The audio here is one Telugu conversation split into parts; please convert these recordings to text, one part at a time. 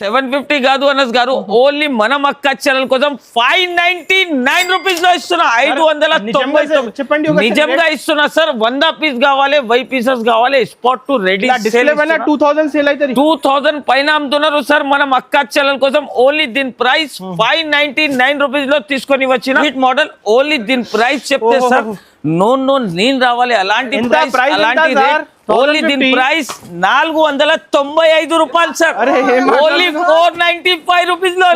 750 కాదు అనస్ గారు, ఓన్లీ మన మక్క ఛానల్ కోసం 599 రూపీస్ లో ఇస్తున్నా. 590 చెప్పండి. నిజంగా ఇస్తున్నా సార్. 100 పీస్ కావాలి, 10 పీసెస్ కావాలి, స్పాట్ టు రెడీ. 2000 సేల్ అయితే 2000 పైన అమ్ముతున్నారు సార్ మన మక్క ఛానల్ కోసం. ఓన్లీ దీని ప్రైస్ 599 రూపీస్ లో తీసుకొని వచ్చిన హిట్ మోడల్. ఓన్లీ దీని ప్రైస్ చెప్తే సార్ నో నేను రావాలి అలాంటి ప్రైస్ అలాంటి రేట్. ఓన్లీ దీని ప్రైస్ 495 రూపాయలు సార్. ఓన్లీ 495 రూపీస్ లో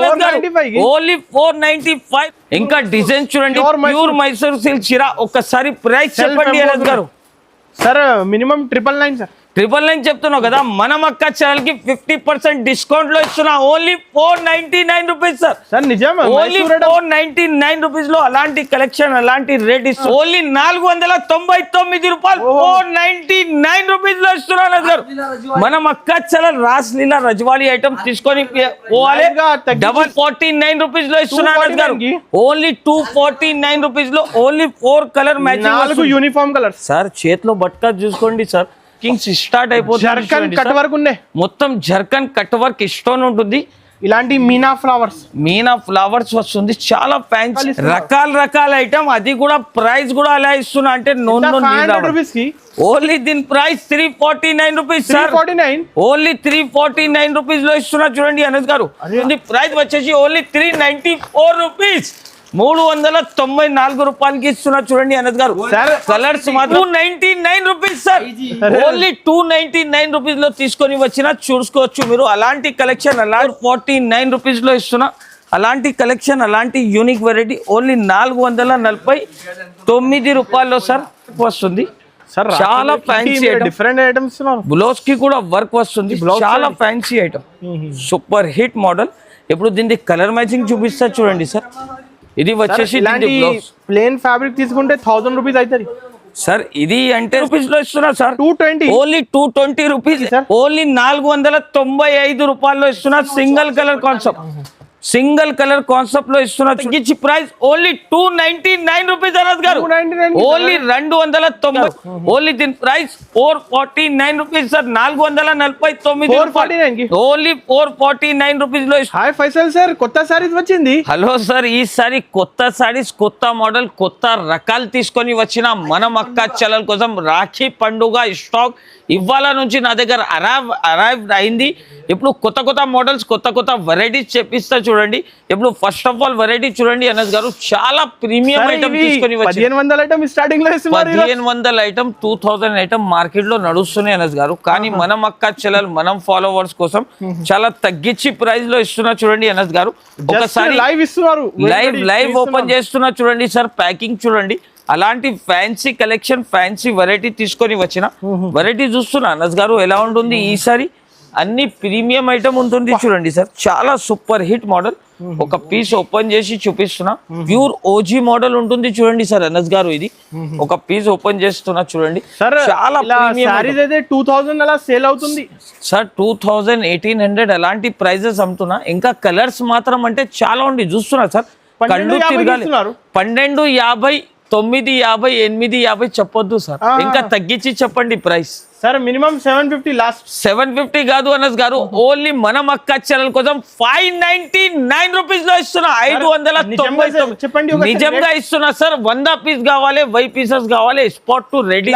ఓన్లీ 495. ఇంకా డిజైన్ చూడండి, ప్యూర్ మైసూర్ సిల్క్ చీర. ఒక్కసారి ప్రైస్ చెప్పండి అనస్ గారు. Sir minimum 999 sir. 999 చెప్తున్నావు కదా, మన మక్క ఛానల్ కి 50% డిస్కౌంట్ లో ఇస్తున్నా. Only 499 rupees sir. నిజం, ఓన్లీ 499 రూపీస్ లో అలాంటి కలెక్షన్ అలాంటి రేట్ ఇస్తున్నా. ఓన్లీ 499 రూపాయలు 499 రూపీస్ లో ఇస్తున్నా గారు. మన మక్క ఛానల్ రాస్ లీలా రజవాడి ఐటమ్ తీసుకొని పోవాలి. 49 రూపీస్ లో ఇస్తున్నా గారు. ఓన్లీ 249 రూపీస్ లో only 4 colour matching uniform colour sir. చేతిలో బట్కా చూసుకోండి సార్, కింగ్స్ స్టార్ట్ అయిపోతుంది. కట్ వర్క్ ఉన్నాయి, మొత్తం జర్కన్ కట్ వర్క్ స్టోన్ ఉంటుంది. ఇలాంటి మీనా ఫ్లవర్స్ వస్తుంది. చాలా ఫ్యాన్సీ రకాల ఐటమ్. అది కూడా ప్రైస్ కూడా అలా ఇస్తున్నా అంటే ఓన్లీ దీని price 349 rupees sir. Only 349 rupees లో ఇస్తున్నా చూడండి అనస్ గారు. ప్రైస్ వచ్చేసి ఓన్లీ 394 రూపీస్. 394 రూపాయలకి ఇస్తున్నా చూడండి అనస్ గారు. కలర్స్ మాత్రం 299 రూపీస్ సార్. ఓన్లీ 299 రూపీస్ లో తీసుకొని వచ్చిన చూసుకోవచ్చు మీరు. అలాంటి కలెక్షన్ అలా 49 రూపీస్ లో ఇస్తున్నా. అలాంటి కలెక్షన్ అలాంటి యూనిక్ వెరైటీ ఓన్లీ 449 రూపాయల్లో సార్ వస్తుంది. చాలా ఫ్యాన్సీ డిఫరెంట్ ఐటమ్స్. బ్లౌజ్ కి కూడా వర్క్ వస్తుంది. చాలా fancy item, super hit model. ఇప్పుడు దీనికి కలర్ మ్యాచింగ్ చూపిస్తా చూడండి సార్. ఇది వచ్చేసి ప్లేన్ ఫ్యాబ్రిక్ తీసుకుంటే 1000 రూపీస్ అవుతుంది సార్. ఇది అంటే రూపీస్ లో ఇస్తున్నా సార్. 220 only 220 rupees. ఓన్లీ 495 రూపాయల్లో ఇస్తున్నా. సింగిల్ కలర్ కాన్సెప్ట్ లో ఇస్తున్నా. తగ్గించి ప్రైస్ ఓన్లీ 299 రూపీస్ అనస్ గారు. ఓన్లీ 290. ఓన్లీ దీని price 449 rupees sir. 449 only 449 rupees లో. హాయ్ ఫైసల్ సార్, కొత్త సారీస్ వచ్చింది. హలో సార్, ఈసారి కొత్త సారీస్, కొత్త మోడల్, కొత్త రకాలు తీసుకొని వచ్చిన మన మక్క ఛానల్ కోసం. రాఖీ పండుగ స్టాక్ ఇవాళ నుంచి నా దగ్గర అరైవ్ అయింది. ఇప్పుడు కొత్త మోడల్స్, కొత్త వెరైటీస్ చెప్పిస్తా చూడండి. ఇప్పుడు ఫస్ట్ ఆఫ్ ఆల్ వెరైటీ చూడండి అనస్ గారు. చాలా ప్రీమియం ఐటమ్ తీసుకొని 1500 ఐటమ్ స్టార్టింగ్ లో 1500 ఐటమ్ 2000 ఐటమ్ మార్కెట్ లో నడుస్తున్నాయి అనస్ గారు. కానీ మన మక్క ఛానల్ మనం ఫాలోవర్స్ కోసం చాలా తగ్గించి ప్రైస్ లో ఇస్తున్నా చూడండి అనస్ గారు. ఒకసారి లైవ్ ఇస్తున్నారు, లైవ్ ఓపెన్ చేస్తున్నా చూడండి సార్. ప్యాకింగ్ చూడండి. అలాంటి ఫ్యాన్సీ కలెక్షన్, ఫ్యాన్సీ వెరైటీ తీసుకొని వచ్చిన. వెరైటీ చూస్తున్నా అనస్ గారు ఎలా ఉంటుంది ఈసారి. అన్ని ప్రీమియం ఐటమ్ ఉంటుంది చూడండి సార్. చాలా సూపర్ హిట్ మోడల్. ఒక పీస్ ఓపెన్ చేసి చూపిస్తున్నా. ప్యూర్ ఓజీ మోడల్ ఉంటుంది చూడండి సార్ అనస్ గారు. ఇది ఒక పీస్ ఓపెన్ చేస్తున్నా చూడండి. చాలా 2000 అలా సేల్ అవుతుంది సార్. 2000 1800 అలాంటి ప్రైజెస్ అమ్ముతున్నా. ఇంకా కలర్స్ మాత్రం అంటే చాలా ఉంది చూస్తున్నా సార్. కళ్ళు తిరగాలి. 1250, 950, 850 చెప్పొద్దు సార్. ఇంకా తగ్గించి చెప్పండి ప్రైస్ సార్. Minimum 750 last. 750 కాదు అనస్ గారు. ఓన్లీ మన మక్క ఛానల్ కోసం 599 రూపీస్ లో ఇస్తున్నా. 590 చెప్పండి. నిజంగా ఇస్తున్నా సార్. 100 పీస్ కావాలి, 10 పీసెస్ కావాలి, స్పాట్ టు రెడీ.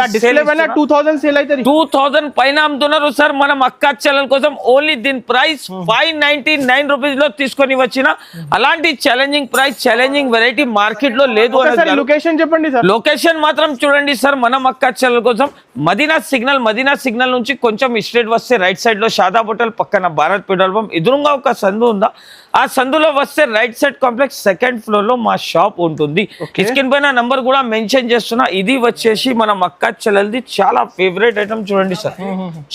2000 సేల్ అయితే 2000 పైన అమ్ముతున్నారు సార్ మన మక్క ఛానల్ కోసం. ఓన్లీ దీని ప్రైస్ 599 రూపీస్ లో తీసుకొని వచ్చిన. అలాంటి challenging price, challenging variety market లో లేదు. లొకేషన్ చెప్పండి సార్. లొకేషన్ మాత్రం చూడండి సార్. మన మక్క ఛానల్ కోసం మదీనా సిగ్నల్ నుంచి కొంచెం స్ట్రేట్ వస్తే రైట్ సైడ్ లో షాదాబ్ హోటల్ పక్కన భారత్ పెట్రోల్ పంప్ ఎదురుగా ఒక సందు ఉందా, ఆ సందులో వస్తే right side complex 2nd floor లో మా షాప్ ఉంటుంది. స్క్రీన్ పైన నంబర్ కూడా మెన్షన్ చేస్తున్నా. ఇది వచ్చేసి మన మక్క ఛానల్ది చాలా ఫేవరెట్ ఐటమ్ చూడండి సార్.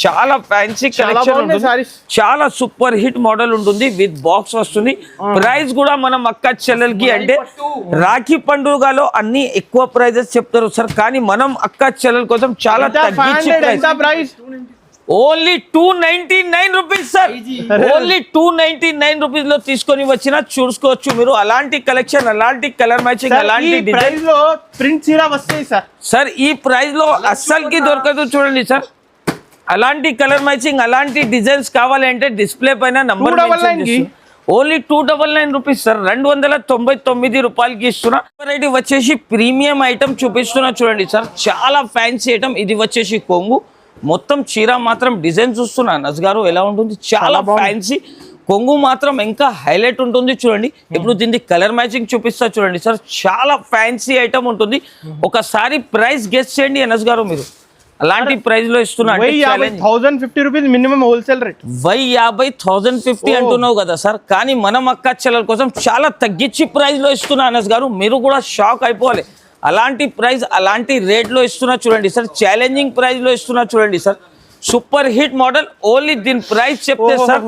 చాలా ఫ్యాన్సీ కలెక్షన్ ఉంటుంది. చాలా సూపర్ హిట్ మోడల్ ఉంటుంది. విత్ బాక్స్ వస్తుంది. ప్రైస్ కూడా మన మక్క ఛానల్ కి అంటే రాఖీ పండుగలో అన్ని ఎక్కువ ప్రైజెస్ చెప్తారు సార్. కానీ మనం అక్క ఛానల్ కోసం చాలా తగ్గించి price only 299 rupees sir. Only 299 rupees లో తీసుకొని వచ్చిన చూసుకోవచ్చు మీరు. అలాంటి కలెక్షన్, అలాంటి కలర్ మ్యాచింగ్, అలాంటి ప్రైస్ లో ప్రింట్ చీర వస్తాయి సార్. సార్ ఈ ప్రైస్ లో అస్సలుకి దొరకదు చూడండి సార్. అలాంటి కలర్ మ్యాచింగ్ అలాంటి డిజైన్స్ కావాలి అంటే డిస్ప్లే పైన నంబర్ 299 కి? ఓన్లీ 299 రూపీస్ సార్, 299 రూపాయలకి ఇస్తున్నా. వెరైటీ వచ్చేసి ప్రీమియం ఐటమ్ చూపిస్తున్నా చూడండి సార్, చాలా ఫ్యాన్సీ ఐటమ్. ఇది వచ్చేసి కొంగు, మొత్తం చీర మాత్రం డిజైన్ చూస్తున్నా నజ్ గారు ఎలా ఉంటుంది, చాలా ఫ్యాన్సీ. కొంగు మాత్రం ఇంకా హైలైట్ ఉంటుంది చూడండి. ఇప్పుడు దీనికి కలర్ మ్యాచింగ్ చూపిస్తా చూడండి సార్, చాలా ఫ్యాన్సీ ఐటమ్ ఉంటుంది. ఒకసారి ప్రైస్ గెస్ చేయండి అనస్ గారు మీరు, అలాంటి ప్రైస్ లో ఇస్తున్నా. 1050 రూపీస్ మినిమం హోల్సేల్ రేట్. 1050 అంటున్నావు కదా సార్, కానీ మనం అక్క చెల్లెల కోసం చాలా తగ్గించి ప్రైస్ లో ఇస్తున్నా అనస్ గారు, మీరు కూడా షాక్ అయిపోవాలి. అలాంటి ప్రైస్ అలాంటి రేట్ లో ఇస్తున్నా చూడండి సార్, ఛాలెంజింగ్ ప్రైస్ లో ఇస్తున్నా చూడండి sir. Super hit model, only దీని ప్రైస్ చెప్తే సార్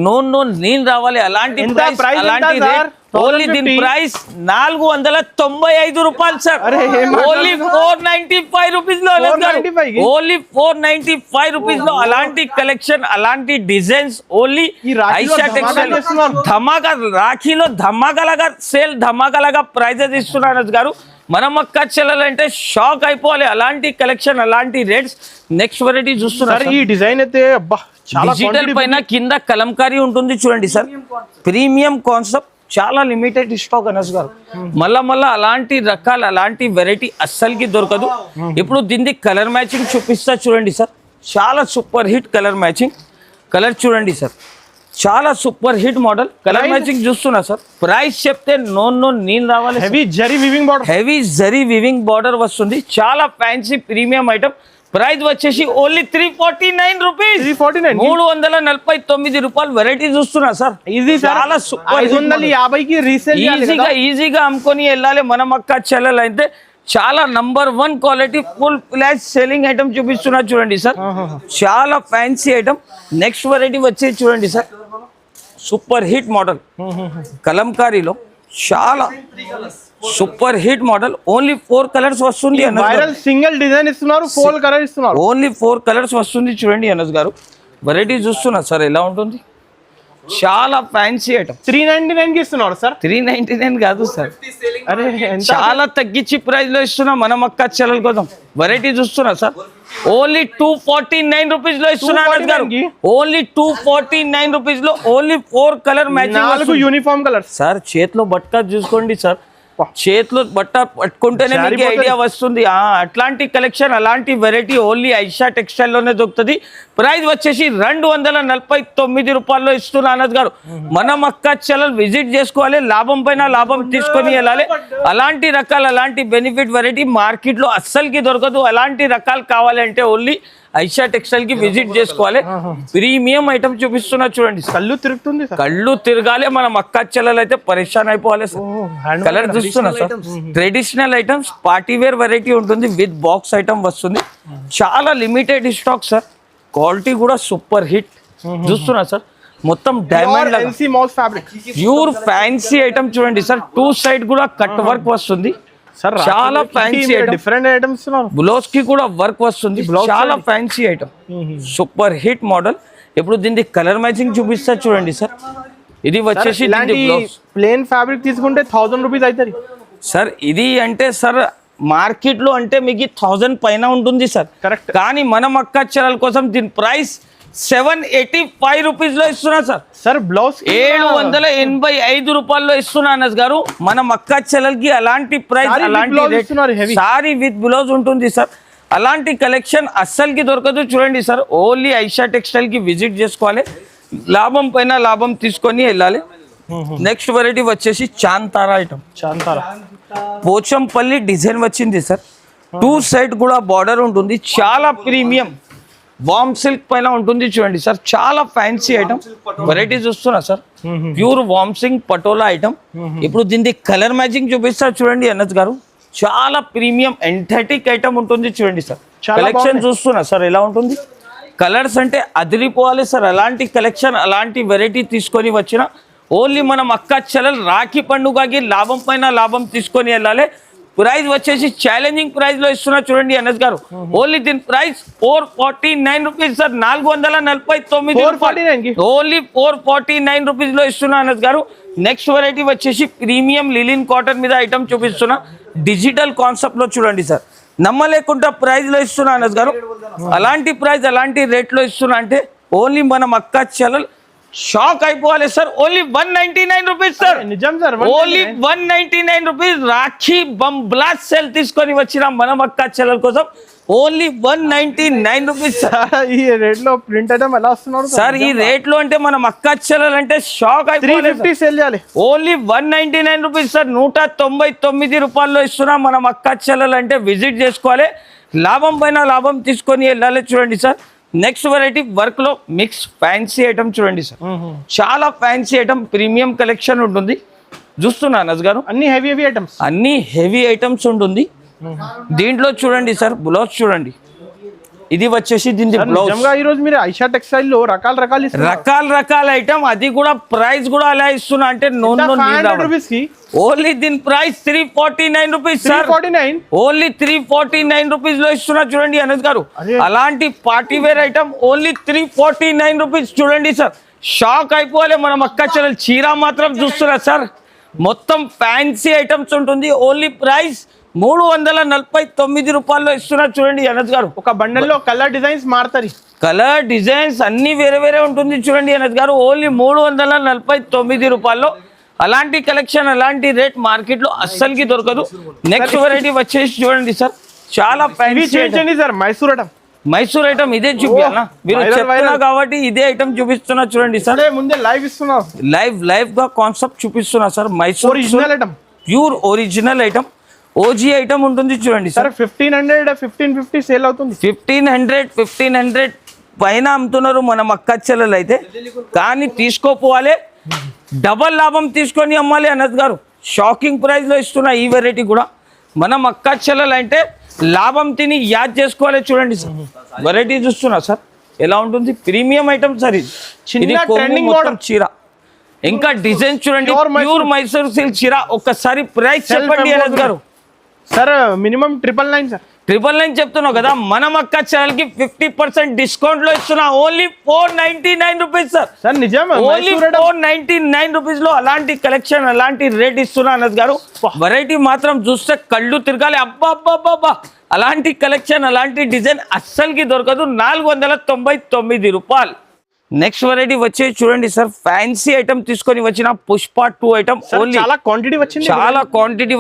నో నేను రావాలి. అలాంటి ప్రైస్ అలాంటి రేట్, ఓన్లీ దీని ప్రైస్ 495 రూపాయలు సార్, ఓన్లీ 495 రూపీస్ లో, ఓన్లీ 495 రూపీస్ లో. అలాంటి కలెక్షన్ అలాంటి డిజైన్స్ ఓన్లీ ఐషా టెక్స్టైల్ ధమాకా, రాఖీలో ధమాకాలాగా సేల్, ధమాకాలాగా ప్రైజెస్ ఇస్తున్నారు గారు. మనం అక్క చెల్లెలంటే షాక్ అయిపోవాలి. అలాంటి కలెక్షన్ అలాంటి రేట్స్. నెక్స్ట్ వెరైటీ చూస్తున్నారు, ఈ డిజైన్ అయితే అబ్బా చాలా డిజిటల్ పైన కింద కలంకారీ ఉంటుంది చూడండి సార్, ప్రీమియం కాన్సెప్ట్, చాలా లిమిటెడ్ స్టాక్ అనస్ గారు. మళ్ళా అలాంటి రకాలు అలాంటి వెరైటీ అస్సలకి దొరకదు. ఇప్పుడు దీనికి కలర్ మ్యాచింగ్ చూపిస్తా చూడండి సార్, చాలా super hit colour matching. Colour చూడండి సార్, చాలా super hit model. Colour matching చూస్తున్నా సార్, ప్రైస్ చెప్తే నో నేను రావాలి. Heavy zari weaving border, heavy zari weaving border వస్తుంది, చాలా ఫ్యాన్సీ ప్రీమియం ఐటమ్. ప్రైస్ వచ్చేసి ఓన్లీ 349 రూపీస్, 349 రూపాయలు. వెరైటీ చూస్తున్నా సార్, ఈజీ చాలా సూపర్. 550కి రీసేల్ ఈజీగా అమ్ముకొని వెళ్ళాలి మనం అక్క చెల్లెలు అయితే. చాలా number 1 quality full flash selling item చూపిస్తున్నా చూడండి సార్, చాలా ఫ్యాన్సీ ఐటమ్. నెక్స్ట్ వెరైటీ వచ్చేసి చూడండి సార్, సూపర్ హిట్ మోడల్ కలంకారీలో, చాలా super hit model. Only 4 colours వస్తుంది వైరల్ సింగిల్ డిజైన్ ఇస్తున్నారు, 4 కలర్ ఇస్తున్నారు, ఓన్లీ 4 కలర్స్ వస్తుంది చూడండి అనస్ గారు. వెరైటీ చూస్తున్నా సార్ ఎలా ఉంటుంది, చాలా ఫ్యాన్సీ ఐటమ్. 399 కి ఇస్తున్నారు సార్, 399 కాదు సార్, అరే చాలా తగ్గించి ప్రైస్ లో ఇస్తున్నా మనం అక్క చెల్లెల కోసం. వెరైటీ చూస్తున్నా సార్, ఓన్లీ 249 రూపీస్ లో ఇస్తున్నా అనస్ గారు, ఓన్లీ 249 రూపీస్ లో. Only 4 colour matching, 4 uniform colour sir. చేతిలో బట్ట చూసుకోండి సార్, చేతిలో బట్ట పట్టుకుంటేనే మీకు ఐడియా వస్తుంది. అట్లాంటి కలెక్షన్ అలాంటి వెరైటీ ఓన్లీ ఐషా టెక్స్టైల్ లోనే దొరుకుతుంది. ప్రైస్ వచ్చేసి 249 రూపాయల్లో ఇస్తున్నా అనస్ గారు. మనం అక్క చెల్లెలు విజిట్ చేసుకోవాలి, లాభం పైన లాభం తీసుకొని వెళ్ళాలి. అలాంటి రకాలు అలాంటి బెనిఫిట్ వెరైటీ మార్కెట్ లో అస్సలకి దొరకదు. అలాంటి రకాలు కావాలంటే ఓన్లీ ఐషా టెక్స్టైల్ కి విజిట్ చేసుకోవాలి. ప్రీమియం ఐటమ్ చూపిస్తున్నా చూడండి, కళ్ళు తిరుగుతుంది, కళ్ళు తిరగాలి. మనం అక్క చెల్లెలు అయితే పరేషాన్ అయిపోవాలి సార్. కలర్ చూస్తున్నా sir, traditional items party wear variety ఉంటుంది, విత్ బాక్స్ ఐటమ్ వస్తుంది. చాలా లిమిటెడ్ స్టాక్ సార్, క్వాలిటీ కూడా సూపర్ హిట్. చూస్తున్నా సార్, మొత్తం డైమండ్ ప్యూర్ ఫ్యాన్సీ ఐటమ్ చూడండి సార్. 2 సైడ్ కూడా కట్ వర్క్ వస్తుంది, చాలా ఫ్యాన్సీ డిఫరెంట్ ఐటమ్స్. బ్లౌజ్ కి కూడా వర్క్ వస్తుంది, చాలా fancy item, super hit model. ఇప్పుడు దీనికి కలర్ మ్యాచింగ్ చూపిస్తా చూడండి సార్. ఇది వచ్చేసి ప్లేన్ ఫ్యాబ్రిక్ తీసుకుంటే 1000 రూపీస్ అవుతుంది సార్. ఇది అంటే సార్ మార్కెట్ లో అంటే మీకు 1000 పైన ఉంటుంది సార్, కరెక్ట్. కానీ మనం అక్క చెల్లెల కోసం దీని ప్రైస్ 785 రూపీస్ లో ఇస్తున్నా సార్. సార్ బ్లౌజ్ 785 రూపాయల్లో ఇస్తున్నా అనస్ గారు. మనం అక్క చెల్లెలకి అలాంటి ప్రైస్ అలాంటి సారీ విత్ బ్లౌజ్ ఉంటుంది సార్. అలాంటి కలెక్షన్ అస్సలకి దొరకదు చూడండి సార్. ఓన్లీ ఐషా టెక్స్టైల్ కి విజిట్ చేసుకోవాలి, లాభం పైన లాభం తీసుకొని వెళ్ళాలి. నెక్స్ట్ వెరైటీ వచ్చేసి చాంతారా ఐటమ్, చాంతారా పోచంపల్లి డిజైన్ వచ్చింది సార్. 2 సైడ్ కూడా బార్డర్ ఉంటుంది, చాలా ప్రీమియం వామ్ సిల్క్ పైన ఉంటుంది చూడండి సార్. చాలా ఫ్యాన్సీ ఐటమ్. వెరైటీ చూస్తున్నా సార్, ప్యూర్ వామ్ సిల్క్ పటోలా ఐటమ్. ఇప్పుడు దీనికి కలర్ మ్యాచింగ్ చూపిస్తారు చూడండి అనస్ గారు. చాలా ప్రీమియం ఎంథెటిక్ ఐటమ్ ఉంటుంది చూడండి సార్. కలెక్షన్ చూస్తున్నా సార్ ఎలా ఉంటుంది. కలర్స్ అంటే అదిరిపోవాలి సార్. అలాంటి కలెక్షన్ అలాంటి వెరైటీ తీసుకొని వచ్చిన ఓన్లీ మనం అక్క చెల్లెలు రాఖీ పండుగకి లాభం పైన లాభం తీసుకొని వెళ్ళాలి. ప్రైస్ వచ్చేసి ఛాలెంజింగ్ ప్రైస్ లో ఇస్తున్నా చూడండి అనస్ గారు. ఓన్లీ దీని price 449 rupees sir, 449 only 449 rupees లో ఇస్తున్నా అనస్ గారు. నెక్స్ట్ వెరైటీ వచ్చేసి ప్రీమియం లిలిన్ కాటన్ మీద ఐటమ్ చూపిస్తున్నా, డిజిటల్ కాన్సెప్ట్ లో చూడండి సార్. నమ్మలేకుండా ప్రైజ్ లో ఇస్తున్నా అనస్ గారు. అలాంటి ప్రైజ్ అలాంటి రేట్ లో ఇస్తున్నా అంటే ఓన్లీ మనం అక్క చెల్లెలు షాక్ అయిపోవాలి సార్. Only 199 rupees sir. నిజం sir, only 199 rupees Rakhi bomb blast sale తీసుకొని వచ్చిన మనం అక్క చెల్లెల కోసం ఓన్లీ 199 రూపీస్ సార్. ఈ రేట్ లో ప్రింట్ ఐటమ్ ఎలా వస్తున్నారు సార్ ఈ రేట్ లో అంటే మనం అక్క చెల్లెలు అంటే షాక్ అయిపోవాలి. 350 సేల్ చేయాలి. Only 199 rupees sir. 199 రూపాయల్లో ఇస్తున్నాం మనం అక్క చెల్లెలు అంటే విజిట్ చేసుకోవాలి. లాభం పైన లాభం తీసుకొని వెళ్ళాలి. చూడండి సార్ నెక్స్ట్ వెరైటీ వర్క్ లో మిక్స్ ఫ్యాన్సీ ఐటమ్ చూడండి సార్. చాలా ఫ్యాన్సీ ఐటమ్ ప్రీమియం కలెక్షన్ ఉంటుంది. చూస్తున్నా అనస్ గారు అన్ని హెవీ ఐటమ్స్, అన్ని హెవీ ఐటమ్స్ ఉంటుంది. దీంట్లో చూడండి సార్ బ్లౌజ్ చూడండి. ఇది వచ్చేసి దీని బ్లౌజ్. ఈ రోజు మీరు ఐషా టెక్స్టైల్ లో రకాల ఐటమ్, అది కూడా ప్రైస్ కూడా అలా ఇస్తున్నా అంటే ఓన్లీ దీని price 349 rupees sir. Only 349 rupees లో ఇస్తున్నా చూడండి అనస్ గారు. అలాంటి party wear item only 349 rupees చూడండి సార్. షాక్ అయిపోవాలి మనం అక్క చెల్లెలు. చీర మాత్రం చూస్తున్నా సార్, మొత్తం ఫ్యాన్సీ ఐటమ్స్ ఉంటుంది. ఓన్లీ ప్రైస్ 349 రూపాయల్లో ఇస్తున్నా చూడండి అనస్ గారు. ఒక బండల్ లో కలర్ డిజైన్స్ మారుతాయి, కలర్ డిజైన్స్ అన్ని వేరే వేరే ఉంటుంది చూడండి అనస్ గారు. ఓన్లీ 349 రూపాయల్లో అలాంటి కలెక్షన్ అలాంటి రేట్ మార్కెట్ లో అస్సలకి దొరకదు. నెక్స్ట్ వెరైటీ వచ్చేసి చూడండి సార్, చాలా ఫ్యాన్సీ సార్ మైసూర్ ఐటమ్. ఇదే చూపించాలా మీరు చెప్తున్నా కాబట్టి ఇదే ఐటమ్ చూపిస్తున్నా చూడండి సార్. ముందే లైవ్ ఇస్తున్నా, లైవ్ గా కాన్సెప్ట్ చూపిస్తున్నా sir. Mysore original item, pure original item, OG item ఉంటుంది చూడండి సార్. 1550 సేల్ అవుతుంది. 1500 పైన అమ్ముతున్నారు మనం అక్క చెల్లెలు అయితే. కానీ తీసుకోపోవాలి, డబల్ లాభం తీసుకొని అమ్మాలి అనస్ గారు. షాకింగ్ ప్రైస్ లో ఇస్తున్నా ఈ వెరైటీ కూడా. మనం అక్క చెల్లెలు అంటే లాభం తిని యాద్ చేసుకోవాలి. చూడండి సార్ వెరైటీ చూస్తున్నా సార్ ఎలా ఉంటుంది. ప్రీమియం ఐటమ్ సార్ ఇది మొత్తం చీర. ఇంకా డిజైన్ చూడండి, ప్యూర్ మైసూర్ సిల్క్ చీర. ఒక్కసారి ప్రైస్ చెప్పండి అనస్ గారు. Sir minimum 999 sir. 999 చెప్తున్నావు కదా. మనం అక్క ఛానల్ కి 50% డిస్కౌంట్ లో ఇస్తున్నా. Only 499 rupees sir. సార్ నిజం, ఓన్లీ 499 రూపీస్ లో అలాంటి కలెక్షన్ అలాంటి రేట్ ఇస్తున్నా అనస్ గారు. వెరైటీ మాత్రం చూస్తే కళ్ళు తిరగాలి. అబ్బా అబ్బా అబ్బా, అలాంటి కలెక్షన్ అలాంటి డిజైన్ అస్సలకి దొరకదు. 499 రూపాయలు. నెక్స్ట్ వెరైటీ వచ్చేసి చూడండి సార్, ఫ్యాన్సీ ఐటమ్ తీసుకొని వచ్చిన పుష్ప 2 ఐటమ్. చాలా క్వాంటిటీ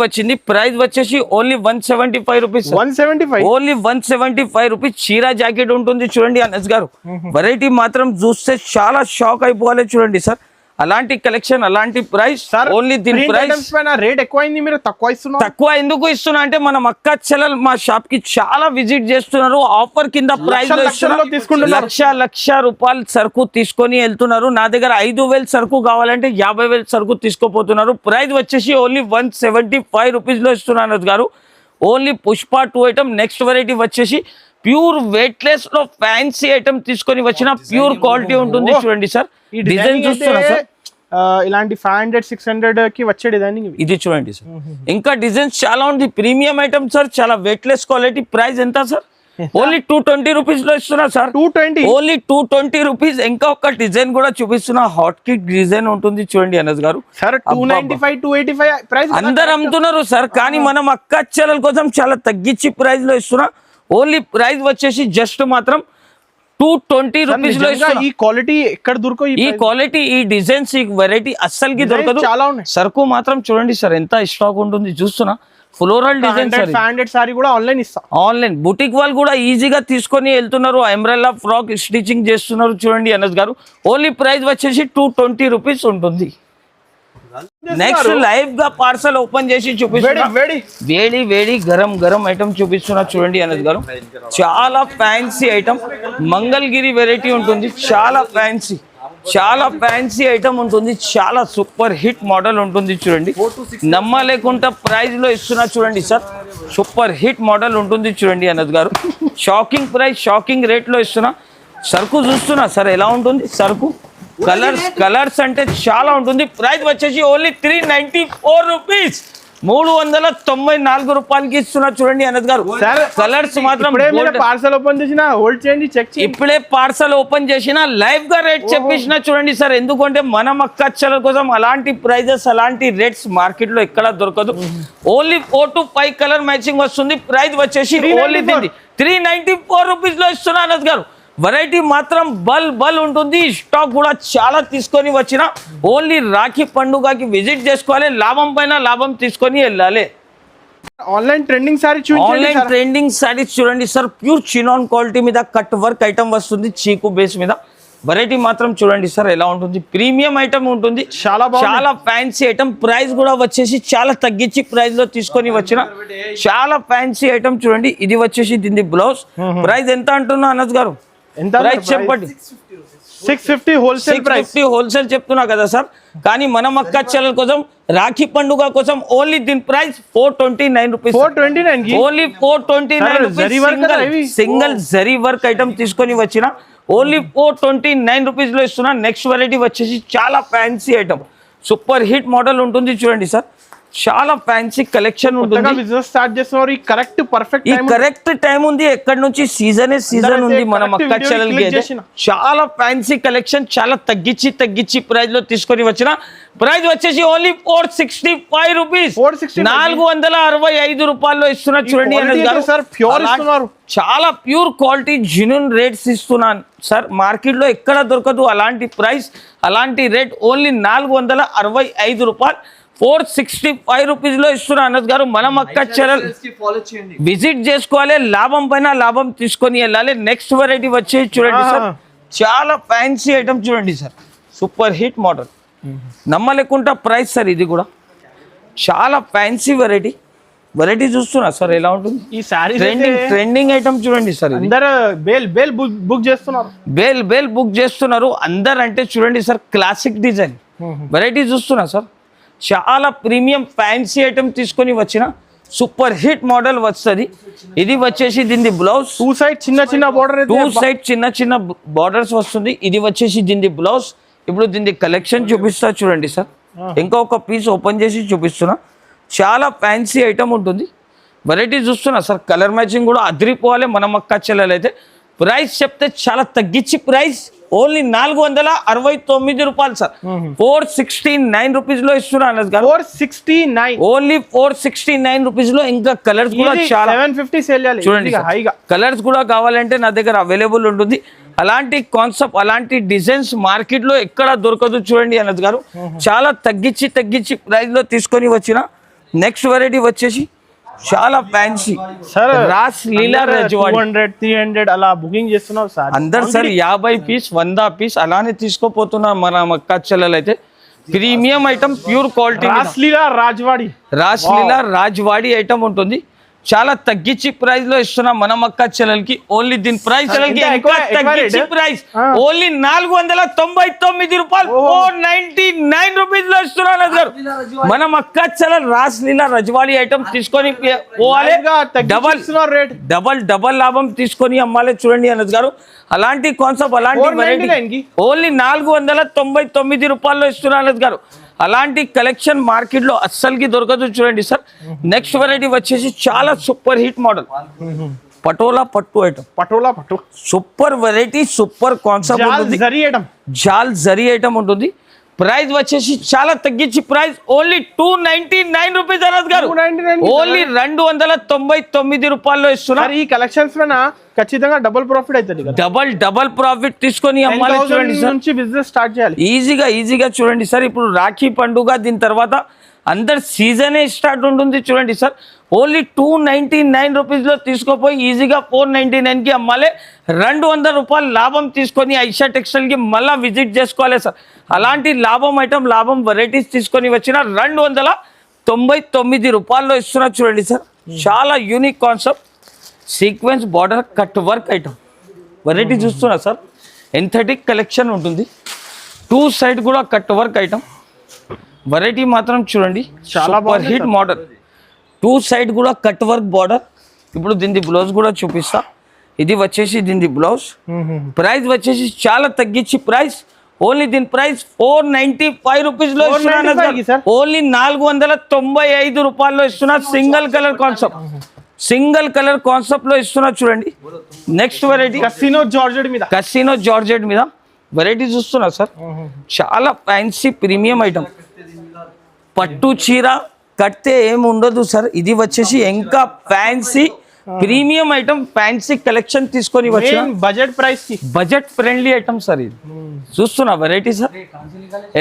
వచ్చింది. ప్రైస్ వచ్చేసి ఓన్లీ 175 రూపీస్. 175 only 175 rupees. చీర జాకెట్ ఉంటుంది చూడండి అనస్ గారు. వెరైటీ మాత్రం చూస్తే చాలా షాక్ అయిపోవాలి చూడండి సార్. అలాంటి కలెక్షన్ అలాంటి ప్రైస్. ఓన్లీ దీని ప్రైస్ రేట్ ఎక్కువైంది, మీరు తక్కువ ఇస్తున్నారు. తక్కువ ఎందుకు ఇస్తున్నా అంటే మనం అక్క చెల్లెలు మా షాప్ కి చాలా విజిట్ చేస్తున్నారు. ఆఫర్ కింద ప్రైస్ లక్ష రూపాయలు సరుకు తీసుకొని వెళ్తున్నారు. నా దగ్గర 5000 సరుకు కావాలంటే 50,000 సరుకు తీసుకోపోతున్నారు. ప్రైస్ వచ్చేసి ఓన్లీ 175 రూపీస్ లో ఇస్తున్నాను గారు. Only Pushpa 2 item. Next variety వచ్చేసి ప్యూర్ వెయిట్లెస్ లో ఫ్యాన్సీ ఐటమ్ తీసుకొని వచ్చిన ప్యూర్ క్వాలిటీ ఉంటుంది చూడండి సార్. డిజైన్ చూస్తున్నా సార్, ఇలాంటి 500-600 కి వచ్చే డిజైన్ ఇది చూడండి సార్. ఇంకా డిజైన్స్ చాలా ఉంది. ప్రీమియం ఐటమ్ సార్, చాలా వెయిట్లెస్ క్వాలిటీ. ప్రైస్ ఎంత సార్? ఓన్లీ 220 రూపీస్ లో ఇస్తున్నా సార్. 220 only 220 rupees. ఇంకా ఒక డిజైన్ కూడా చూపిస్తున్నా. హాట్ కిట్ డిజైన్ ఉంటుంది చూడండి అనస్ గారు. సార్ 295-285 ప్రైస్ అందరు అమ్ముతున్నారు సార్. కానీ మనం అక్క చెల్లెల కోసం చాలా తగ్గించి ప్రైస్ లో ఇస్తున్నా. ఓన్లీ ప్రైస్ వచ్చేసి జస్ట్ మాత్రం 220 రూపీస్ లో. ఈ క్వాలిటీ ఎక్కడ దొరకదు. ఈ క్వాలిటీ ఈ డిజైన్స్ ఈ వెరైటీ అస్సలకి దొరకదు. చాలా ఉన్నాయి. సరుకు మాత్రం చూడండి సార్ ఎంత స్టాక్ ఉంటుంది చూస్తున్నా. ఫ్లోరల్ డిజైన్ 500 సారీ కూడా ఆన్లైన్ ఇస్తా. ఆన్లైన్ బుటిక్ వాళ్ళు కూడా ఈజీగా తీసుకొని వెళ్తున్నారు. అంబ్రెల్లా ఫ్రాక్ స్టిచింగ్ చేస్తున్నారు చూడండి అనస్ గారు. ఓన్లీ ప్రైస్ వచ్చేసి 220 రూపీస్ ఉంటుంది. నెక్స్ట్ లైవ్ గా పార్సల్ ఓపెన్ చేసి చూపిస్తున్నా. వేడి గరం ఐటమ్ చూపిస్తున్నా చూడండి అనస్ గారు. చాలా ఫ్యాన్సీ ఐటమ్, మంగళగిరి వెరైటీ ఉంటుంది. చాలా ఫ్యాన్సీ ఐటమ్ ఉంటుంది. చాలా సూపర్ హిట్ మోడల్ ఉంటుంది చూడండి. నమ్మలేకుండా ప్రైస్ లో ఇస్తున్నా చూడండి సార్. సూపర్ హిట్ మోడల్ ఉంటుంది చూడండి అనస్ గారు. షాకింగ్ ప్రైస్ షాకింగ్ రేట్ లో ఇస్తున్నా. సరుకు చూస్తున్నా సార్ ఎలా ఉంటుంది సరుకు. కలర్స్ అంటే చాలా ఉంటుంది. ప్రైస్ వచ్చేసి ఓన్లీ 394 రూపీస్. 394 రూపాయలకి ఇస్తున్నా చూడండి అనంత్ గారు. సార్ కలర్స్ మాత్రం పార్సల్ ఓపెన్ చేసిన హోల్డ్ చేయండి, చెక్ చేయండి. ఇప్పుడే పార్సల్ ఓపెన్ చేసిన లైవ్ గా రేట్ చెప్పేసిన చూడండి సార్. ఎందుకంటే మన మక్కచ్చల కోసం అలాంటి ప్రైజెస్ అలాంటి రేట్స్ మార్కెట్ లో ఎక్కడ దొరకదు. ఓన్లీ 4 to 5 కలర్ మ్యాచింగ్ వస్తుంది. ప్రైస్ వచ్చేసి ఓన్లీ 394 రూపీస్ లో ఇస్తున్నా అనంత్ గారు. వెరైటీ మాత్రం బల్ ఉంటుంది. స్టాక్ కూడా చాలా తీసుకొని వచ్చిన ఓన్లీ రాఖీ పండుగకి విజిట్ చేసుకోవాలి, లాభం పైన లాభం తీసుకొని వెళ్ళాలి. Online trending sorry online trending saris చూడండి సార్. ప్యూర్ చినాన్ క్వాలిటీ మీద కట్ వర్క్ ఐటమ్ వస్తుంది, చీకు బేస్ మీద. వెరైటీ మాత్రం చూడండి సార్ ఎలా ఉంటుంది. ప్రీమియం ఐటమ్ ఉంటుంది, చాలా ఫ్యాన్సీ ఐటమ్. ప్రైస్ కూడా వచ్చేసి చాలా తగ్గించి ప్రైస్ లో తీసుకొని వచ్చిన చాలా ఫ్యాన్సీ ఐటమ్ చూడండి. ఇది వచ్చేసి దీని బ్లౌజ్. ప్రైస్ ఎంత అంటున్నా అనంత్ గారు? ప్రైస్ చెప్పండి. 650 హోల్సేల్ ప్రైస్. 650 హోల్సేల్ చెప్తున్నా కదా సార్. కానీ మన మక్కచ్చల కోసం రాఖీ పండుగ కోసం ఓన్లీ దీని price 429 rupees. 429 only 429 rupees. Single zari work item తీసుకొని వచ్చిన ఓన్లీ 429 రూపీస్ లో ఇస్తున్నా. నెక్స్ట్ వెరైటీ వచ్చేసి చాలా fancy item, super hit model ఉంటుంది చూడండి సార్. చాలా ఫ్యాన్సీ కలెక్షన్ ఉంటుంది. బిజినెస్ స్టార్ట్ చేస్తున్నారు. ఈ కరెక్ట్ పర్ఫెక్ట్ కరెక్ట్ టైం ఉంది. ఎక్కడ నుంచి సీజన్ ఉంది మన మక్కచ్చలకి. చాలా ఫ్యాన్సీ కలెక్షన్, చాలా తగ్గించి ప్రైస్ లో తీసుకొని వచ్చిన. ప్రైస్ వచ్చేసి ఓన్లీ 465 రూపీస్. 465 రూపాయల్లో ఇస్తున్నా చూడండి అనంత్. చాలా ప్యూర్ క్వాలిటీ జెన్యూన్ రేట్స్ ఇస్తున్నాను సార్. మార్కెట్ లో ఎక్కడ దొరకదు అలాంటి ప్రైస్ అలాంటి రేట్. ఓన్లీ 465 రూపాయలు 465 రూపీస్ లో ఇస్తున్నా అనంత్ గారు. మన మక్కచ్చల్ విజిట్ చేసుకోవాలి, లాభం పైన లాభం తీసుకొని వెళ్ళాలి. నెక్స్ట్ వెరైటీ వచ్చేసి చూడండి సార్. చాలా ఫ్యాన్సీ ఐటమ్ చూడండి సార్, సూపర్ హిట్ మోడల్. నమ్మలేకుండా ప్రైస్ సార్. ఇది కూడా చాలా ఫ్యాన్సీ వెరైటీ చూస్తున్నా సార్ ఎలా ఉంటుంది. ఈ సారీ ట్రెండింగ్ ఐటమ్ చూడండి సార్. అందరూ బేల్ బుక్ చేస్తున్నారు. బేల్ బుక్ చేస్తున్నారు అందరు. అంటే చూడండి సార్, క్లాసిక్ డిజైన్ వెరైటీ చూస్తున్నా సార్. చాలా ప్రీమియం ఫ్యాన్సీ ఐటమ్ తీసుకొని వచ్చిన సూపర్ హిట్ మోడల్ వస్తుంది. ఇది వచ్చేసి దీని బ్లౌజ్. టూ సైడ్ చిన్న బార్డర్, చిన్న బార్డర్స్ వస్తుంది. ఇది వచ్చేసి దీని బ్లౌజ్. ఇప్పుడు దీని కలెక్షన్ చూపిస్తా చూడండి సార్. ఇంకొక పీస్ ఓపెన్ చేసి చూపిస్తున్నా. చాలా ఫ్యాన్సీ ఐటమ్ ఉంటుంది. వెరైటీ చూస్తున్నా సార్. కలర్ మ్యాచింగ్ కూడా అదిరిపోవాలి మన మక్కచ్చలలో అయితే. ప్రైస్ చెప్తే చాలా తగ్గించి ప్రైస్ ఓన్లీ 469 రూపాయలు సార్. 469 రూపీస్ లో ఇస్తున్నా అనంత్ గారు. 469 ఓన్లీ 469 రూపీస్ లో. ఇంకా కలర్స్ కూడా చాలా 750 సేల్ చేయాలి చూడండి. కలర్స్ కూడా కావాలంటే నా దగ్గర అవైలబుల్ ఉంటుంది. అలాంటి కాన్సెప్ట్ అలాంటి డిజైన్స్ మార్కెట్ లో ఎక్కడ దొరకదు చూడండి అనంత్ గారు. చాలా తగ్గించి ప్రైస్ లో తీసుకొని వచ్చిన. నెక్స్ట్ వెరైటీ వచ్చేసి చాలా ఫ్యాన్సీ సార్. రాస్ లీలా రజవాడి 200 300 అలా బుకింగ్ చేస్తున్నారు సార్. అందరు సార్ 50 పీస్ 100 పీస్ అలానే తీసుకోపోతున్నారు మన మక్కచ్చలలో అయితే. Premium item pure quality. Ras Leela Rajwadi item ఉంటుంది. చాలా తగ్గించి ప్రైస్ లో ఇస్తున్నా మన మక్కచ్చలకి. ఓన్లీ దీని ప్రైస్ తగ్గించి ప్రైస్ ఓన్లీ 499 రూపాయలు 499 రూపీస్ లో ఇస్తున్నా గారు. మన మక్కచ్చల రాస్ లీలా రజవాడి ఐటమ్ తీసుకొని పోవాలి. డబల్ లాభం తీసుకొని అమ్మాలి చూడండి అనంత్ గారు. అలాంటి కాన్సెప్ట్ అలాంటి వెరైటీ ఓన్లీ 499 రూపాయల్లో ఇస్తున్నా అనంత్ గారు. అలాంటి కలెక్షన్ మార్కెట్ లో అస్సలకి దొరకదు చూడండి సార్. నెక్స్ట్ వెరైటీ వచ్చేసి చాలా సూపర్ హిట్ మోడల్ పటోలా పట్టు item. Super variety super concept ఉంటుంది. జాల్ జరీ ఐటమ్ ఉంటుంది. ప్రైస్ వచ్చేసి చాలా తగ్గించి ప్రైస్ ఓన్లీ 299 రూపీస్ అనంత్ గారు. ఓన్లీ 299 రూపాయల్లో ఇస్తున్నారు. ఈ కలెక్షన్స్ ఖచ్చితంగా డబుల్ ప్రాఫిట్ అవుతుంది. డబుల్ ప్రాఫిట్ తీసుకొని అమ్మాలి చూడండి సార్. బిజినెస్ స్టార్ట్ చేయాలి ఈజీగా చూడండి సార్. ఇప్పుడు రాఖీ పండుగ దీని తర్వాత అందరు సీజనే స్టార్ట్ ఉంటుంది చూడండి సార్. ఓన్లీ 299 రూపీస్ లో తీసుకోపోయి ఈజీగా 499 కి అమ్మాలి. 200 రూపాయలు లాభం తీసుకొని ఐషా టెక్స్టైల్ కి మళ్ళీ విజిట్ చేసుకోవాలి సార్. అలాంటి లాభం వెరైటీస్ తీసుకొని వచ్చిన 299 రూపాయల్లో ఇస్తున్నా చూడండి సార్. చాలా unique concept sequence border cut work item variety చూస్తున్నా సార్. ఎంథెటిక్ కలెక్షన్ ఉంటుంది. 2 సైడ్ కూడా కట్ వర్క్ ఐటమ్ వెరైటీ మాత్రం చూడండి. చాలా హిట్ మోడల్. 2 సైడ్ కూడా కట్ వర్క్ బార్డర్. ఇప్పుడు దీని బ్లౌజ్ కూడా చూపిస్తా. ఇది వచ్చేసి దీని బ్లౌజ్. ప్రైస్ వచ్చేసి చాలా తగ్గించి ప్రైస్ ఓన్లీ దీని ప్రైస్ 495 రూపీస్ లో ఇస్తున్నా 495 కి సార్? ఓన్లీ 495 రూపాయల్లో ఇస్తున్నా సింగిల్ కలర్ కాన్సెప్ట్ లో ఇస్తున్నా చూడండి. నెక్స్ట్ వెరైటీ కసినో జార్జెట్ మీద కసినో జార్జెట్ మీద వెరైటీ చూస్తున్నా సార్. చాలా ఫ్యాన్సీ ప్రీమియం ఐటమ్, పట్టు చీర కడితే ఏమి ఉండదు సార్. ఇది వచ్చేసి ఇంకా fancy premium item, fancy collection తీసుకొని వచ్చిన బడ్జెట్ ప్రైస్ కి బడ్జెట్ ఫ్రెండ్లీ ఐటమ్ సార్. ఇది చూస్తున్నా వెరైటీ సార్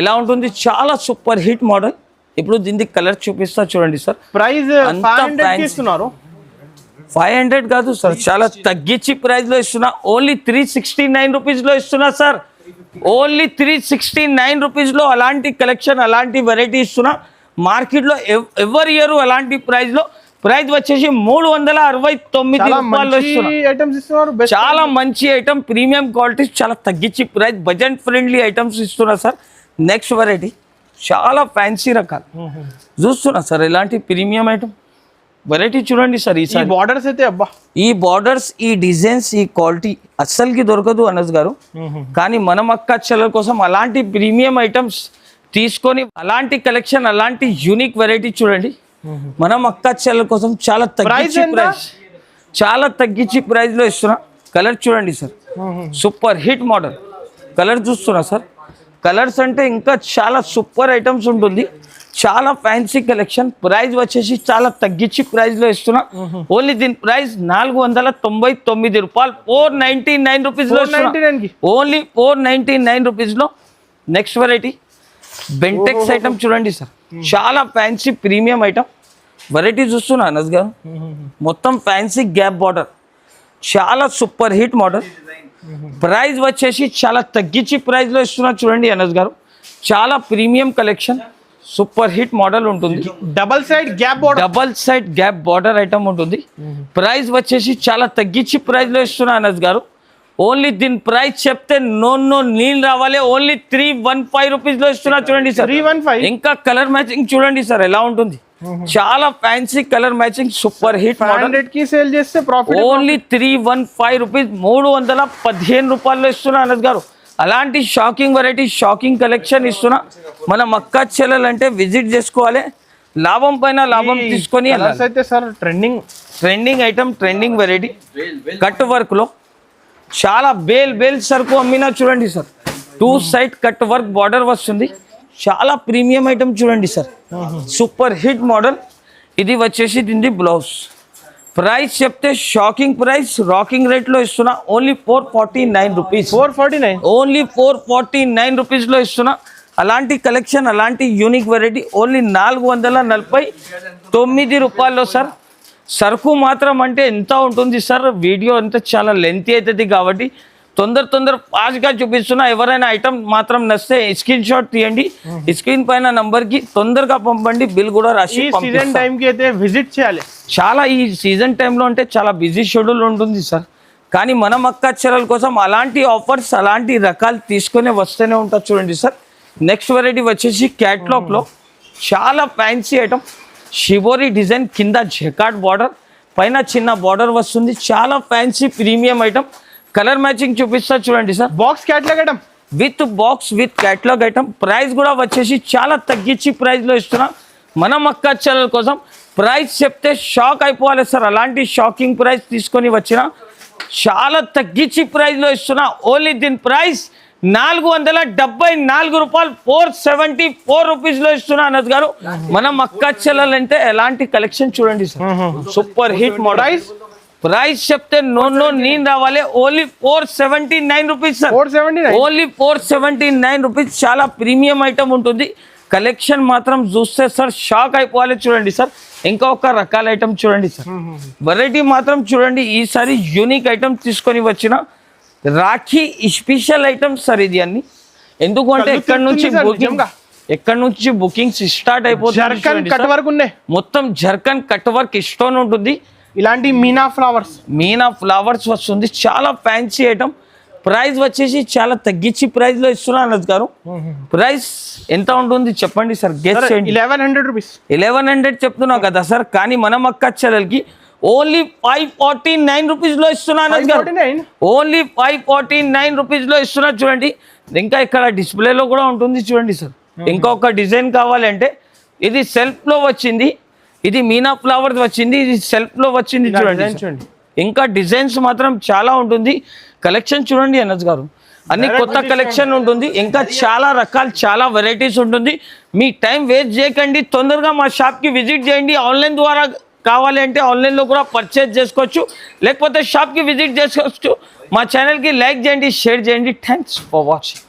ఎలా ఉంటుంది. చాలా సూపర్ హిట్ మోడల్. ఇప్పుడు దీనికి కలర్ చూపిస్తా చూడండి సార్. ప్రైస్ అంతా 500 కి ఇస్తున్నారు. 500 కాదు సార్, చాలా తగ్గించి ప్రైస్ లో ఇస్తున్నా. ఓన్లీ 369 రూపీస్ లో ఇస్తున్నా సార్. ఓన్లీ 369 రూపీస్ లో అలాంటి కలెక్షన్, అలాంటి వెరైటీ ఇస్తున్నా. మార్కెట్ లో ఎవరి ఇయర్ అలాంటి ప్రైస్ లో ప్రైస్ వచ్చేసి 369 రూపాయలు ఇస్తున్నా. ఐటమ్స్ ఇస్తున్నారు. చాలా మంచి ఐటమ్, ప్రీమియం క్వాలిటీ, చాలా తగ్గించి ప్రైస్, బడ్జెట్ ఫ్రెండ్లీ ఐటమ్స్ ఇస్తున్నా సార్. నెక్స్ట్ వెరైటీ చాలా ఫ్యాన్సీ రకాలు చూస్తున్నా సార్. ఇలాంటి ప్రీమియం ఐటమ్ వెరైటీ చూడండి సార్. ఈ బార్డర్స్ అయితే అబ్బా, ఈ బార్డర్స్, ఈ డిజైన్స్, ఈ క్వాలిటీ అస్సలకి దొరకదు అనస్ గారు. కానీ మనం అక్క చెల్లెల కోసం అలాంటి ప్రీమియం ఐటమ్స్ తీసుకొని అలాంటి కలెక్షన్, అలాంటి యూనిక్ వెరైటీ చూడండి. మనం అక్క చెల్లెల కోసం చాలా తగ్గించి ప్రైస్, చాలా తగ్గించి ప్రైస్ లో ఇస్తున్నా. కలర్ చూడండి sir, super hit model. Colour చూస్తున్నా సార్. కలర్స్ అంటే ఇంకా చాలా సూపర్ ఐటమ్స్ ఉంటుంది. చాలా ఫ్యాన్సీ కలెక్షన్. ప్రైస్ వచ్చేసి చాలా తగ్గించి ప్రైస్ లో ఇస్తున్నా. ఓన్లీ దీని ప్రైస్ 499 రూపాయలు, 499 రూపీస్ లో ఓన్లీ 499 రూపీస్ లో. నెక్స్ట్ వెరైటీ బెంటెక్స్ ఐటమ్ చూడండి సార్. చాలా ఫ్యాన్సీ ప్రీమియం ఐటమ్ వెరైటీ చూస్తున్నా అనస్ గారు. మొత్తం ఫ్యాన్సీ గ్యాప్ బార్డర్, చాలా సూపర్ హిట్ మోడల్. ప్రైస్ వచ్చేసి చాలా తగ్గించి ప్రైస్ లో ఇస్తున్నా చూడండి అనస్ గారు. చాలా premium collection, super hit model ఉంటుంది. Double side gap border, double side gap border item ఉంటుంది. ప్రైస్ వచ్చేసి చాలా తగ్గించి ప్రైస్ లో ఇస్తున్నా అనస్ గారు. ఓన్లీ దీని ప్రైస్ చెప్తే నో నీళ్ళు రావాలి. ఓన్లీ 315 రూపీస్ లో ఇస్తున్నా చూడండి సార్. 315. ఇంకా కలర్ మ్యాచింగ్ చూడండి సార్ ఎలా ఉంటుంది. చాలా fancy colour matching, super hit model. 500 కి సేల్ చేస్తే ప్రాఫిట్. ఓన్లీ 315 రూపీస్, 315 రూపాయల్లో ఇస్తున్నా అనస్ గారు. అలాంటి షాకింగ్ వెరైటీ, షాకింగ్ కలెక్షన్ ఇస్తున్నా. మన మక్కా చెల్లెలు అంటే విజిట్ చేసుకోవాలి, లాభం పైన లాభం తీసుకొని. అయితే sir trending item, trending variety, cut work లో చాలా బేల్ సరుకు అమ్మినా చూడండి sir. 2 side cut work border వస్తుంది. చాలా ప్రీమియం ఐటమ్ చూడండి సార్, సూపర్ హిట్ మోడల్. ఇది వచ్చేసి దీని బ్లౌజ్. ప్రైస్ చెప్తే షాకింగ్ ప్రైస్, రాకింగ్ రేట్ లో ఇస్తున్నా. ఓన్లీ 449 రూపీస్, 449, ఓన్లీ 449 రూపీస్ లో ఇస్తున్నా. అలాంటి కలెక్షన్, అలాంటి యూనిక్ వెరైటీ ఓన్లీ 499 రూపాయల్లో సార్. సరుకు మాత్రం అంటే ఎంత ఉంటుంది సార్, వీడియో అంతా చాలా లెంతీ అవుతుంది కాబట్టి తొందర ఫాస్ట్గా చూపిస్తున్నా. ఎవరైనా ఐటమ్ మాత్రం నచ్చితే స్క్రీన్ షాట్ తీయండి, స్క్రీన్ పైన నంబర్కి తొందరగా పంపండి. బిల్ కూడా రాసి సీజన్ టైంకి అయితే విజిట్ చేయాలి. చాలా ఈ సీజన్ టైంలో అంటే చాలా బిజీ షెడ్యూల్ ఉంటుంది సార్. కానీ మనం అక్క చెల్లెల కోసం అలాంటి ఆఫర్స్, అలాంటి రకాలు తీసుకొని వస్తూనే ఉంటారు చూడండి సార్. నెక్స్ట్ వెరైటీ వచ్చేసి క్యాట్లాగ్లో చాలా ఫ్యాన్సీ ఐటమ్, షిబోరి డిజైన్, కింద జకాట్ బార్డర్, పైన చిన్న బార్డర్ వస్తుంది. చాలా fancy premium item. Colour matching చూపిస్తా చూడండి sir. Box catalogue item, with box, with catalogue item. Price కూడా వచ్చేసి చాలా తగ్గించి ప్రైస్లో ఇస్తున్నా. మనం అక్క చెల్లెల కోసం ప్రైస్ చెప్తే షాక్ అయిపోవాలి సార్. అలాంటి షాకింగ్ ప్రైస్ తీసుకొని వచ్చిన చాలా తగ్గించి ప్రైస్లో ఇస్తున్నా. ఓన్లీ దీని ప్రైస్ 474 రూపాయలు, 474 రూపీస్ లో ఇస్తున్నా అనస్ గారు. మనం అక్క చెల్లెలంటే ఎలాంటి కలెక్షన్ చూడండి sir, super hit model. Price చెప్తే నో నేను రావాలి. Only 479 rupees sir, 479, only 479 rupees. చాలా ప్రీమియం ఐటమ్ ఉంటుంది. కలెక్షన్ మాత్రం చూస్తే సార్ షాక్ అయిపోవాలి చూడండి సార్. ఇంకా ఒక రకాల ఐటమ్ చూడండి సార్. వెరైటీ మాత్రం చూడండి. ఈసారి యూనిక్ ఐటమ్ తీసుకొని వచ్చిన రాఖీ స్పెషల్ ఐటమ్స్ సార్ ఇది అన్ని. ఎందుకు అంటే ఎక్కడి నుంచి బుకింగ్స్ స్టార్ట్ అయిపోతుంది. మొత్తం జర్కన్ కట్ వర్క్ స్టోన్ ఉంటుంది. ఇలాంటి మీనా ఫ్లవర్స్ వస్తుంది. చాలా ఫ్యాన్సీ ఐటమ్. ప్రైస్ వచ్చేసి చాలా తగ్గించి ప్రైస్ లో ఇస్తున్నా అనస్ గారు. ప్రైస్ ఎంత ఉంటుంది చెప్పండి సార్, గెస్ చేయండి. 1100 రూపీస్, 1100 చెప్తున్నావు కదా సార్. కానీ మనం అక్క చెల్లెలకి ఓన్లీ 549 రూపీస్లో ఇస్తున్నా అనస్ గారు. 549? ఓన్లీ 549 రూపీస్లో ఇస్తున్నా చూడండి. ఇంకా ఇక్కడ డిస్ప్లేలో కూడా ఉంటుంది చూడండి సార్. ఇంకొక డిజైన్ కావాలంటే ఇది సెల్ఫ్లో వచ్చింది, ఇది మీనా ఫ్లవర్ వచ్చింది, ఇది సెల్ఫ్లో వచ్చింది చూడండి design సార్. చూడండి. ఇంకా డిజైన్స్ మాత్రం చాలా ఉంటుంది. కలెక్షన్ చూడండి అనస్ గారు, అన్ని కొత్త కలెక్షన్ ఉంటుంది. ఇంకా చాలా రకాలు, చాలా వెరైటీస్ ఉంటుంది. మీ టైం వేస్ట్ చేయకండి, తొందరగా మా షాప్కి విజిట్ చేయండి. ఆన్లైన్ ద్వారా కావాలి అంటే ఆన్లైన్లో కూడా పర్చేజ్ చేసుకోవచ్చు, లేకపోతే షాప్కి విజిట్ చేసుకోవచ్చు. మా ఛానల్కి లైక్ చేయండి, షేర్ చేయండి. Thanks for watching.